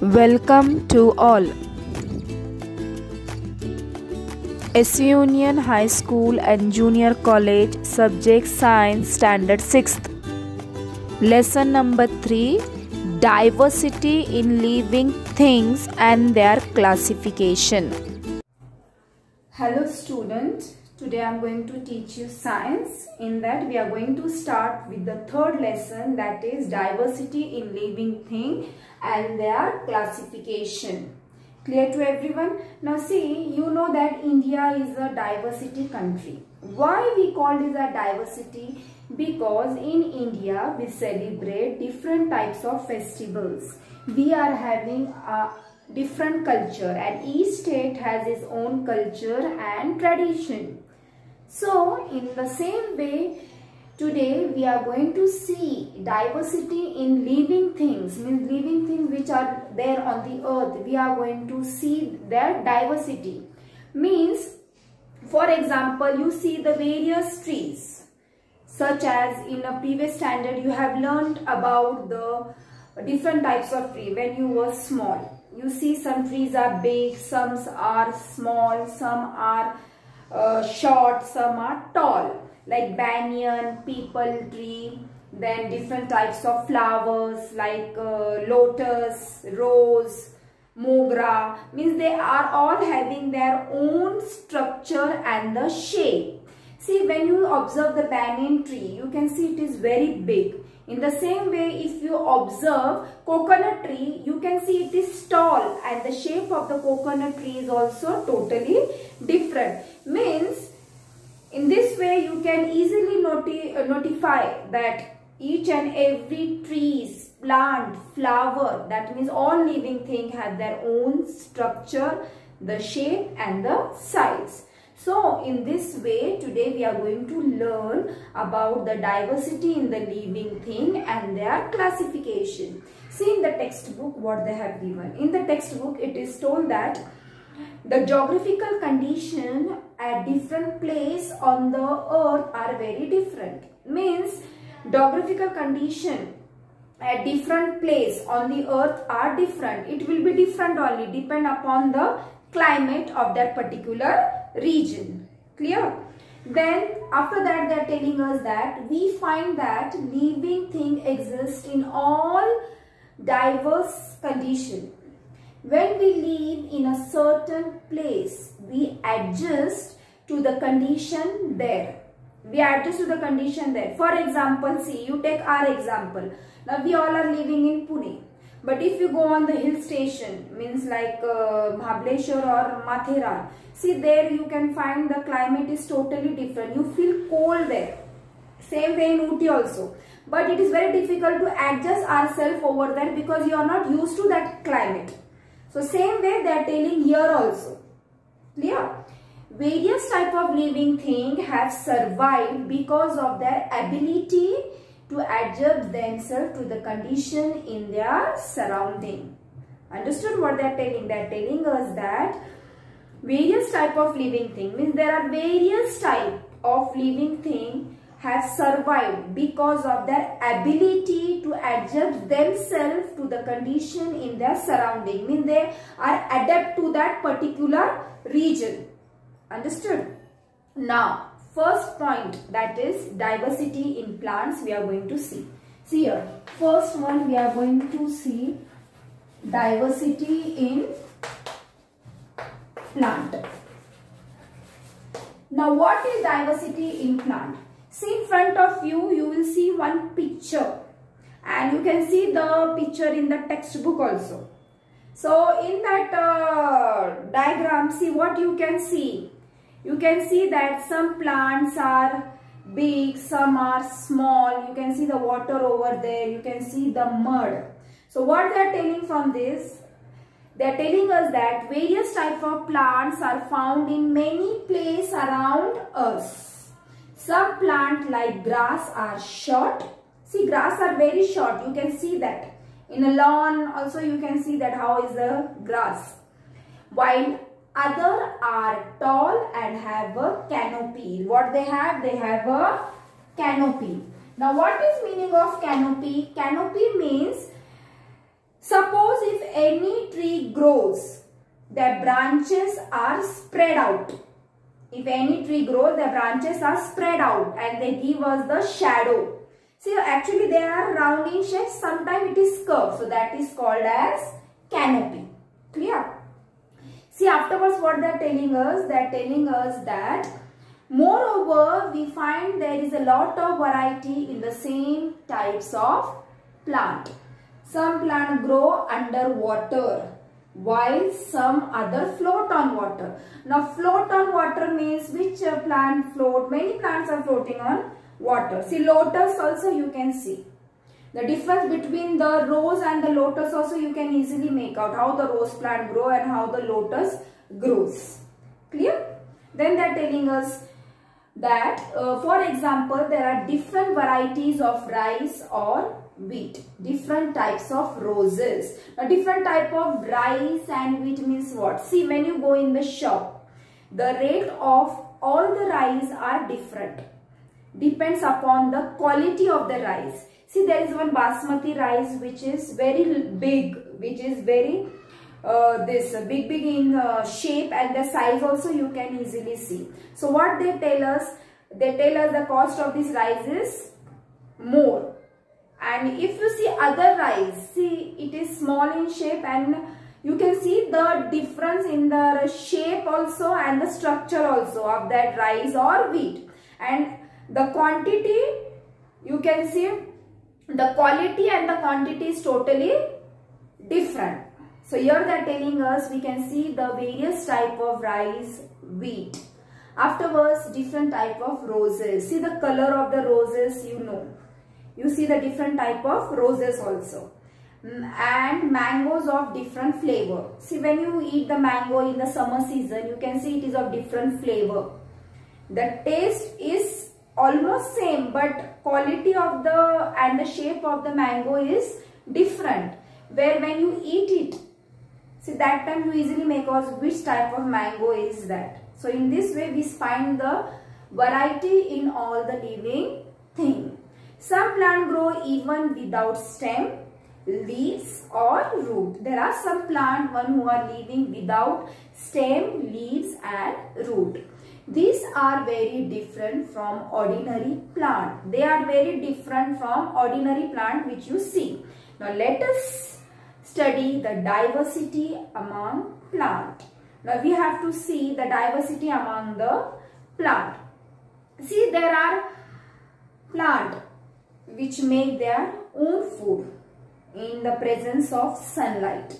Welcome to all. SU Union High School and Junior College, Subject Science, Standard 6th. Lesson number 3, Diversity in Living Things and their Classification. Hello student, today I am going to teach you science. In that we are going to start with the third lesson, that is diversity in living thing and their classification. Clear to everyone? Now see, you know that India is a diversity country. Why we call it a diversity? Because in India we celebrate different types of festivals. We are having a different culture and each state has its own culture and tradition. So in the same way, today we are going to see diversity in living things, means living things which are there on the earth. We are going to see their diversity. Means, for example, you see the various trees, such as in a previous standard you have learned about the different types of tree when you were small. You see some trees are big, some are small, some are short, some are tall, like banyan, peepal tree. Then different types of flowers like lotus, rose, mogra, means they are all having their own structure and the shape. See, when you observe the banyan tree, you can see it is very big. In the same way, if you observe coconut tree, you can see it is tall and the shape of the coconut tree is also totally different. Means, in this way you can easily notify that each and every tree, plant, flower, that means all living things have their own structure, the shape and the size. So in this way, today we are going to learn about the diversity in the living thing and their classification. See in the textbook what they have given. In the textbook it is told that the geographical condition at different place on the earth are very different. Means geographical condition at different place on the earth are different. It will be different only depend upon the climate of that particular region. Clear? Then after that they are telling us that we find that living thing exists in all diverse condition. When we live in a certain place, we adjust to the condition there. We adjust to the condition there. For example, see, you take our example. Now we all are living in Pune. But if you go on the hill station, means like Mahabaleshwar or Mathera, see there you can find the climate is totally different. You feel cold there. Same way in Ooty also. But it is very difficult to adjust ourselves over there because you are not used to that climate. So same way they are telling here also. Clear? Various type of living thing have survived because of their ability to adjust themselves to the condition in their surrounding. Understood what they are telling? They are telling us that various type of living thing, means there are various type of living thing have survived because of their ability to adjust themselves to the condition in their surrounding. Means they are adapt to that particular region. Understood? Now first point, that is diversity in plants, we are going to see. See here, first one we are going to see diversity in plant. Now what is diversity in plant? See in front of you, you will see one picture and you can see the picture in the textbook also. So in that diagram, see what you can see. You can see that some plants are big, some are small. You can see the water over there. You can see the mud. So what they are telling from this? They are telling us that various types of plants are found in many places around us. Some plants like grass are short. See, grass are very short. You can see that. In a lawn also you can see that how is the grass. While other are tall and have a canopy. What they have? They have a canopy. Now what is meaning of canopy? Canopy means Suppose if any tree grows, their branches are spread out. If any tree grows, their branches are spread out and they give us the shadow. See, actually they are round in shape, sometimes it is curved. So that is called as canopy. Clear? See, afterwards what they are telling us? They are telling us that moreover, we find there is a lot of variety in the same types of plant. Some plant grow under water, while some other float on water. Now float on water means which plant float? Many plants are floating on water. See, lotus also you can see. The difference between the rose and the lotus also you can easily make out how the rose plant grow and how the lotus grows. Clear? Then they are telling us that for example there are different varieties of rice or wheat, different types of roses. Now different type of rice and wheat means what? See, when you go in the shop, the rate of all the rice are different, depends upon the quality of the rice. See, there is one basmati rice which is very big, which is very big in shape, and the size also you can easily see. So what they tell us? They tell us the cost of this rice is more. And if you see other rice, see it is small in shape and you can see the difference in the shape also and the structure also of that rice or wheat. And the quantity, you can see the quality and the quantity is totally different. So here they are telling us we can see the various type of rice, wheat. Afterwards, different type of roses. See the color of the roses, you know. You see the different type of roses also. And mangoes of different flavor. See, when you eat the mango in the summer season, you can see it is of different flavor. The taste is almost same, but quality of the and the shape of the mango is different. Where when you eat it, see that time you easily make out which type of mango is that. So in this way we find the variety in all the living thing. Some plant grow even without stem, leaves or root. There are some plant who are living without stem, leaves and root. These are very different from ordinary plant. They are very different from ordinary plant which you see. Now let us study the diversity among plant. Now we have to see the diversity among the plant. See, there are plant which make their own food in the presence of sunlight.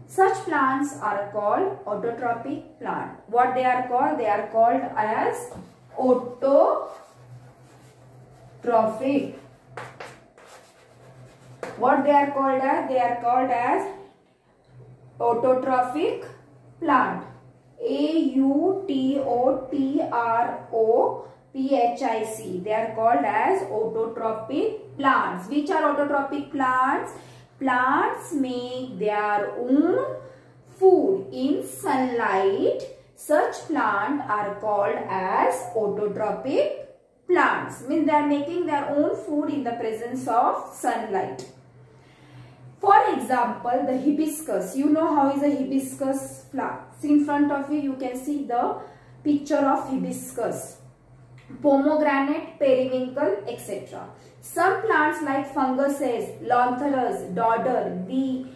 Such plants are called autotrophic plant. What they are called? They are called as autotrophic. What they are called as? They are called as autotrophic plant. AUTOTROPHIC. They are called as autotrophic plants. Which are autotrophic plants? Plants make their own food in sunlight. Such plants are called as autotrophic plants. Means they are making their own food in the presence of sunlight. For example, the hibiscus. You know how is a hibiscus plant. In front of you, you can see the picture of hibiscus, pomegranate, periwinkle, etc. Some plants like funguses, lontharas, dodder, we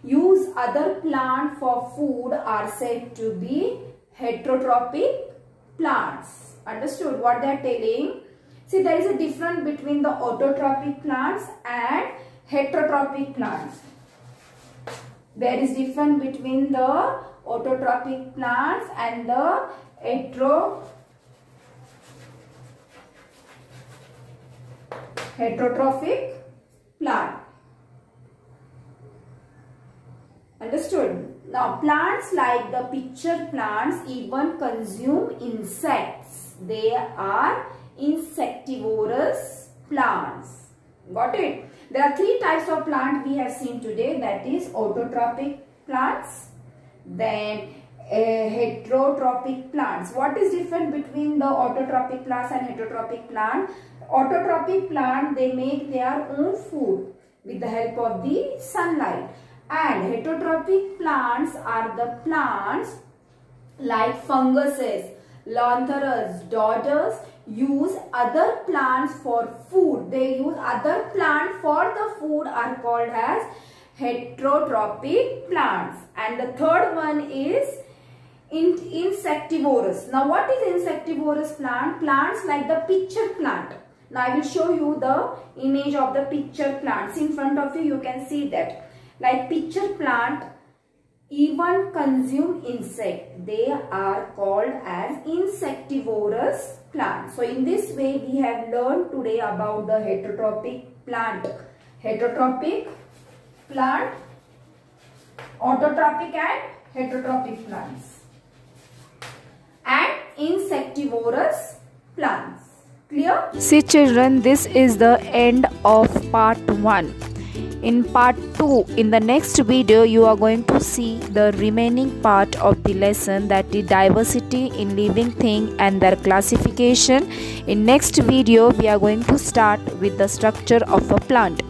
use other plant for food are said to be heterotrophic plants. Understood what they are telling? See, there is a difference between the autotrophic plants and heterotrophic plants. There is difference between the autotrophic plants and the heterotrophic plant. Understood? Now plants like the pitcher plants even consume insects. They are insectivorous plants. Got it? There are three types of plants we have seen today, that is autotrophic plants, then heterotrophic plants. What is different between the autotrophic plants and heterotrophic plant? Autotrophic plant, they make their own food with the help of the sunlight, and plants are the plants like funguses, Loanthurus, Doders use other plants for food. They use other plants for the food are called as heterotrophic plants. And the third one is insectivorous. Now what is insectivorous plant? Plants like the pitcher plant. Now I will show you the image of the pitcher plants. In front of you, you can see that. Like pitcher plant even consume insect. They are called as insectivorous plants. So in this way we have learned today about the heterotrophic plant. Heterotrophic plant, autotrophic and heterotrophic plants, and insectivorous plants. Clear? See children, this is the end of part 1. In part 2, in the next video, you are going to see the remaining part of the lesson, that is diversity in living thing and their classification. In next video, we are going to start with the structure of a plant.